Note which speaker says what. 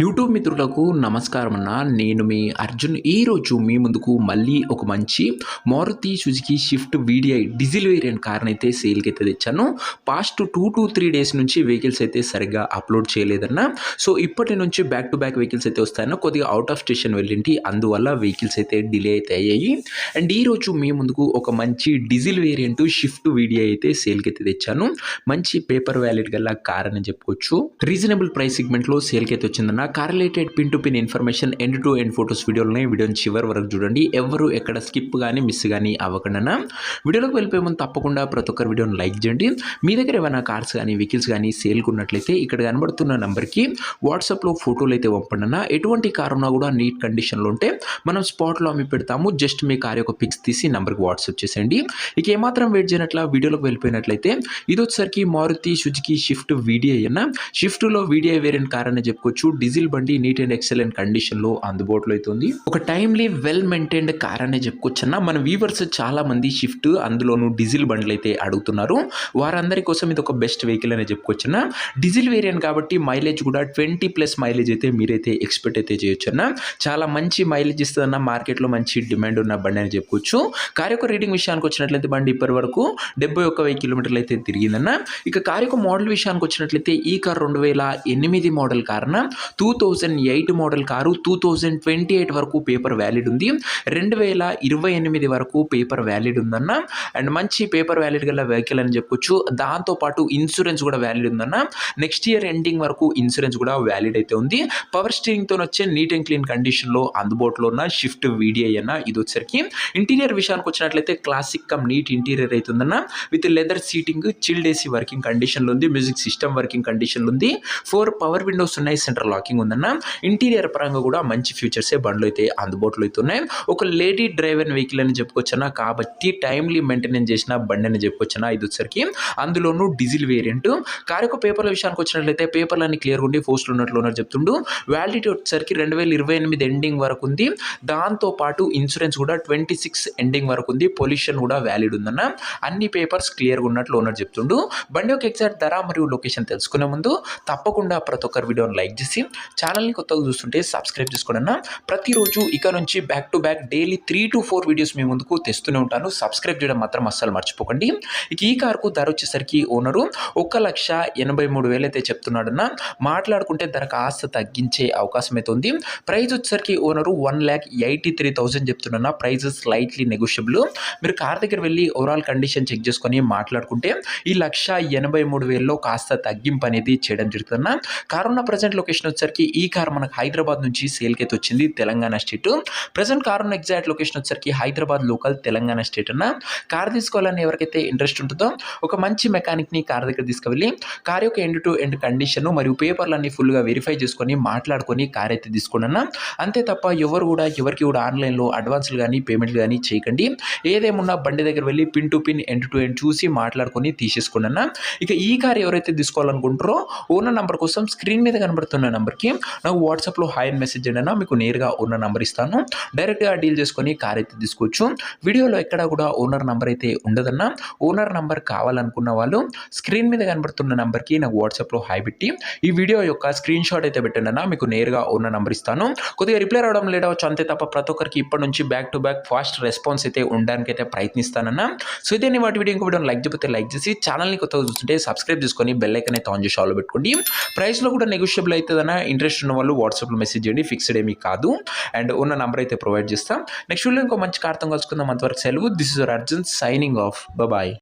Speaker 1: YouTube మిత్రులకు నమస్కారం అన్న. నేను మీ అర్జున్. ఈరోజు మీ ముందుకు మళ్ళీ ఒక మంచి Maruti Suzuki Swift VDI diesel variant కార్ని అయితే సేల్కి అయితే తెచ్చాను. పాస్ట్ 2 to 3 డేస్ నుంచి వెహికల్స్ అయితే సరిగ్గా అప్లోడ్ చేయలేదన్న. సో ఇప్పటి నుంచి బ్యాక్ టు బ్యాక్ వెహికల్స్ అయితే వస్తాయన్న. కొద్దిగా అవుట్ ఆఫ్ స్టేషన్ వెళ్ళింటి, అందువల్ల వెహికల్స్ అయితే డిలే అయితే అయ్యాయి. అండ్ ఈరోజు మీ ముందుకు ఒక మంచి డీజిల్ వేరియంట్ షిఫ్ట్ వీడిఐ అయితే సేల్కి అయితే తెచ్చాను. మంచి పేపర్ వ్యాలిడ్ గల కార్ అని చెప్పుకోవచ్చు. రీజనబుల్ ప్రైస్ సెగ్మెంట్లో సేల్కి అయితే వచ్చిందన్న. Car related pin to pin information end to end photos వీడియోలని వీడియోని చివరి వరకు చూడండి. ఎవరు ఎక్కడ స్కిప్ కానీ మిస్ కానీ అవ్వకుండా. వీడియోలోకి వెళ్ళిపోయే ముందు తప్పకుండా ప్రతి ఒక్కరు వీడియోని లైక్ చేయండి. మీ దగ్గర ఏమైనా కార్స్ కానీ వెహికల్స్ కానీ సేల్కి ఉన్నట్లయితే ఇక్కడ కనబడుతున్న నెంబర్కి వాట్సాప్లో ఫోటోలు అయితే పంపండి. ఎటువంటి కార్ ఉన్నా కూడా నీట్ కండిషన్లో ఉంటే మనం స్పాట్లో అమ్మి పెడతాము. జస్ట్ మీ కార్ యొక్క పిక్స్ తీసి నెంబర్కి వాట్సాప్ చేసేయండి. ఇక ఏమాత్రం వెయిట్ చేయనట్ల వీడియోలోకి వెళ్ళిపోయినట్లయితే ఇది వచ్చేసరికి మారుతి సుజుకి షిఫ్ట్ వీడిఐ అన్న. షిఫ్ట్లో వీడిఐ వేరియంట్ కార్ అని చెప్పుకోవచ్చు. డీజిల్ బండి నీట్ అండ్ ఎక్సలెంట్ కండిషన్లో అందుబాటులో అవుతుంది. ఒక టైమ్లీ వెల్ మెయింటైన్డ్ కార్ అనే చెప్పుకోవచ్చు అన్న. మన వీవర్స్ చాలా మంది షిఫ్ట్ అందులోనూ డీజిల్ బండ్లు అయితే అడుగుతున్నారు. వారందరి కోసం ఇది ఒక బెస్ట్ వెహికల్ అనే చెప్పుకోవచ్చు అన్న. డీజిల్ వేరియంట్ కాబట్టి మైలేజ్ కూడా 20+ మైలేజ్ అయితే మీరైతే ఎక్స్పెక్ట్ అయితే చేయొచ్చు అన్న. చాలా మంచి మైలేజ్ ఇస్తుందన్న. మార్కెట్లో మంచి డిమాండ్ ఉన్న బండి అని చెప్పుకోవచ్చు. కార్ యొక్క రీడింగ్ విషయానికి వచ్చినట్లయితే బండి ఇప్పటి వరకు 71,000 కిలోమీటర్లు అయితే తిరిగిందన్న. ఇక కార్ యొక్క మోడల్ విషయానికి వచ్చినట్లయితే ఈ కార్ 2008 మోడల్ కార్ అన్న. 2008 మోడల్ కారు 2028 వరకు పేపర్ వ్యాలిడ్ ఉంది. 2028 వరకు పేపర్ వ్యాలిడ్ ఉందన్న. అండ్ మంచి పేపర్ వ్యాలిడ్ గల వెహికల్ అని చెప్పొచ్చు. దాంతోపాటు ఇన్సూరెన్స్ కూడా వ్యాలిడ్ ఉందన్న. నెక్స్ట్ ఇయర్ ఎండింగ్ వరకు ఇన్సూరెన్స్ కూడా వ్యాలిడ్ అయితే ఉంది. పవర్ స్టీరింగ్తో వచ్చే నీట్ అండ్ క్లీన్ కండిషన్లో అందుబాటులో ఉన్న షిఫ్ట్ వీడిఐ అన్న. ఇది వచ్చరికి ఇంటీరియర్ విషయానికి వచ్చినట్లయితే క్లాసిక్ కమ్ నీట్ ఇంటీరియర్ అవుతుందన్న. With leather seating, chilled AC working కండిషన్లో ఉంది. మ్యూజిక్ సిస్టమ్ వర్కింగ్ కండిషన్లో ఉంది. 4 పవర్ విండోస్ ఉన్నాయి. సెంట్రల్ లాకింగ్ ఉందన్న. ఇంటీరియర్ పరంగా కూడా మంచి ఫీచర్సే బండ్లు అయితే అందుబాటులో అవుతున్నాయి. ఒక లేడీ డ్రైవర్ వెహికల్ అని చెప్పుకోవచ్చున్నా. కాబట్టి టైమ్లీ మెయింటెనెన్స్ చేసిన బండి అని చెప్పుకోవచ్చున్నా. ఇది వచ్చరికి అందులోనూ డీజిల్ వేరియంట్. కార్ యొక్క పేపర్ల విషయానికి వచ్చినట్లయితే పేపర్లన్నీ క్లియర్గా ఉండి పోస్టులు ఉన్నట్లు చెప్తుండు. వ్యాలిడిటీ వచ్చేసరికి 2028 ఎండింగ్ వరకు ఉంది. దాంతోపాటు ఇన్సూరెన్స్ కూడా 26 ఎండింగ్ వరకు ఉంది. పొల్యూషన్ కూడా వ్యాలిడ్ ఉందన్న. అన్ని పేపర్స్ క్లియర్గా ఉన్నట్లు ఓనర్ చెప్తుండు. బండి యొక్క ఎగ్జాక్ట్ ధర మరియు లొకేషన్ తెలుసుకునే ముందు తప్పకుండా ప్రతి ఒక్కరు వీడియోని లైక్ చేసి ఛానల్ని కొత్తగా చూస్తుంటే సబ్స్క్రైబ్ చేసుకోండి అన్న. ప్రతిరోజు ఇక నుంచి back to back daily 3 to 4 videos మీ ముందుకు తెస్తూనే ఉంటాను. సబ్స్క్రైబ్ చేయడం మాత్రం అస్సలు మర్చిపోకండి. ఇక ఈ కార్కు ధర వచ్చేసరికి ఓనరు 1,83,000 అయితే చెప్తున్నాడన్న. మాట్లాడుకుంటే ధర కాస్త తగ్గించే అవకాశం అయితే ఉంది. ప్రైస్ వచ్చేసరికి ఓనరు 1,83,000 చెప్తున్నా. Price slightly negotiable. మీరు కార్ దగ్గర వెళ్ళి ఓవరాల్ కండిషన్ చెక్ చేసుకొని మాట్లాడుకుంటే ఈ 1,83,000లో కాస్త తగ్గింపు అనేది చేయడం జరుగుతుందన్న. కార్ ఉన్న ప్రజెంట్ లొకేషన్ వచ్చేసరికి ఈ కార్ మనకు హైదరాబాద్ నుంచి సేల్కి అయితే వచ్చింది, తెలంగాణ స్టేట్. ప్రజెంట్ కార్ ఉన్న ఎగ్జాక్ట్ లొకేషన్ వచ్చేసరికి హైదరాబాద్ లోకల్, తెలంగాణ స్టేట్ అన్న. కార్ తీసుకోవాలని ఎవరికైతే ఇంట్రెస్ట్ ఉంటుందో ఒక మంచి మెకానిక్ని కార్ దగ్గర తీసుకువెళ్ళి కార్ యొక్క ఎండ్ టు ఎండ్ కండిషన్ మరియు పేపర్లన్నీ ఫుల్గా వెరిఫై చేసుకొని మాట్లాడుకొని కార్ అయితే తీసుకోండి అన్న. అంతే తప్ప ఎవరికి కూడా ఆన్లైన్లో అడ్వాన్స్లు కానీ పేమెంట్లు కానీ చేయకండి. ఏదేమున్నా బండి దగ్గర వెళ్ళి pin to pin end to end చూసి మాట్లాడుకొని తీసేసుకోండి అన్న. ఇక ఈ కార్ ఎవరైతే తీసుకోవాలనుకుంటారో ఓనర్ నంబర్ కోసం స్క్రీన్ మీద కనబడుతున్న నెంబర్కి నాకు వాట్సాప్లో హాయ్ అని మెసేజ్ చేయడం. మీకు నేరుగా ఓనర్ నెంబర్ ఇస్తాను. డైరెక్ట్గా డీల్ చేసుకొని కార్ అయితే తీసుకోవచ్చు. వీడియోలో ఎక్కడ కూడా ఓనర్ నెంబర్ అయితే ఉండదన్న. ఓనర్ నెంబర్ కావాలనుకున్న వాళ్ళు స్క్రీన్ మీద కనబడుతున్న నెంబర్కి నాకు వాట్సాప్లో హాయ్ పెట్టి ఈ వీడియో యొక్క స్క్రీన్ షాట్ అయితే పెట్టండి అన్న. మీకు నేరుగా ఓనర్ నెంబర్ ఇస్తాను. కొద్దిగా రిప్లై రావడం లేట్ అవచ్చు, అంతే తప్ప ప్రతి ఒక్కరికి ఇప్పటి నుంచి back to back fast response అయితే ఉండడానికి అయితే ప్రయత్నిస్తానన్న. సో ఇదే వాటి వీడియో ఇంకో వీడియో లైక్ చేయకపోతే లైక్ చేసి ఛానల్ని కొత్తగా చూస్తుంటే సబ్స్క్రైబ్ చేసుకొని బెల్ ఐకాన్ అయితే ఆన్ చేసి ఆల్ పెట్టుకోండి. ప్రైస్లో కూడా నెగోషియబుల్ అవుతుందన్న. ఇంట్రెస్ట్ ఉన్న వాళ్ళు వాట్సాప్లో మెసేజ్ చేయండి. ఫిక్స్డ్ ఏమీ కాదు. అండ్ ఉన్న నెంబర్ అయితే ప్రొవైడ్ చేస్తాం. నెక్స్ట్ వీడియో ఇంకో మంచి కార్తం కలుసుకుందాం. అంతవరకు సెలవు. This is your Arjun signing off. Bye.